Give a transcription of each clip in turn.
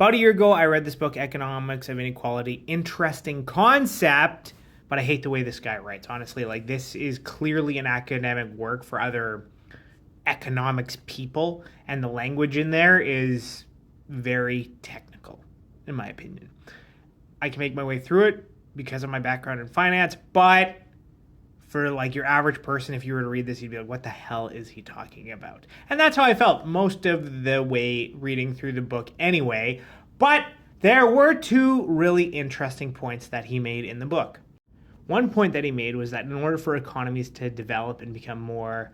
About a year ago, I read this book, Economics of Inequality. Interesting concept, but I hate the way this guy writes, honestly. Like, this is clearly an academic work for other economics people, and the language in there is very technical, in my opinion. I can make my way through it because of my background in finance, but for like your average person, if you were to read this, you'd be like, what the hell is he talking about? And that's how I felt most of the way reading through the book anyway. But there were two really interesting points that he made in the book. One point that he made was that in order for economies to develop and become more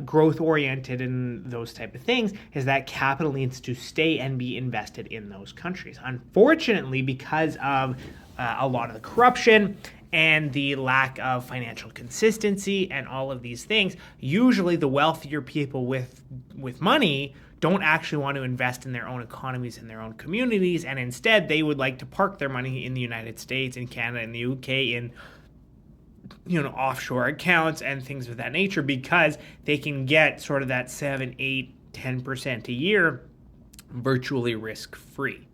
growth-oriented and those type of things, is that capital needs to stay and be invested in those countries. Unfortunately, because of a lot of the corruption and the lack of financial consistency and all of these things, usually the wealthier people with money don't actually want to invest in their own economies and their own communities, and instead they would like to park their money in the United States, in Canada, in the UK, in offshore accounts and things of that nature, because they can get sort of that 7, 8, 10% a year virtually risk-free.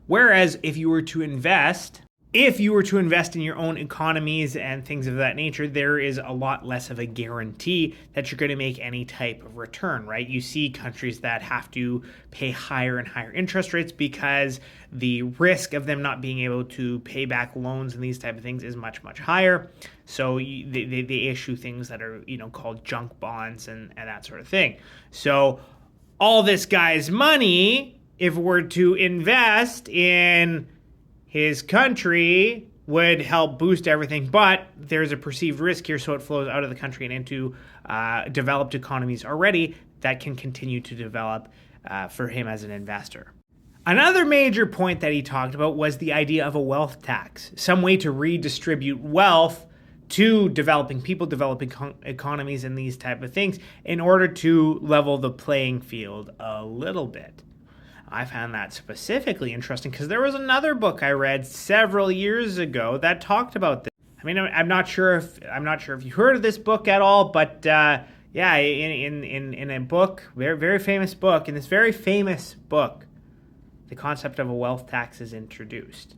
Whereas if you were to invest in your own economies and things of that nature, there is a lot less of a guarantee that you're going to make any type of return, right? You see countries that have to pay higher and higher interest rates because the risk of them not being able to pay back loans and these type of things is much, much higher. So they issue things that are, called junk bonds and that sort of thing. So all this guy's money, if we're to invest in his country, would help boost everything, but there's a perceived risk here, so it flows out of the country and into developed economies already that can continue to develop for him as an investor. Another major point that he talked about was the idea of a wealth tax, some way to redistribute wealth to developing people, developing economies, and these type of things in order to level the playing field a little bit. I found that specifically interesting because there was another book I read several years ago that talked about this. I mean, I'm not sure if you heard of this book at all, but in a book, very, very famous book, in this very famous book, the concept of a wealth tax is introduced.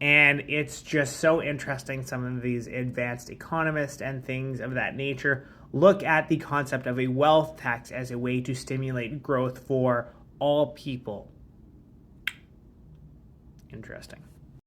And it's just so interesting. Some of these advanced economists and things of that nature look at the concept of a wealth tax as a way to stimulate growth for all people. Interesting.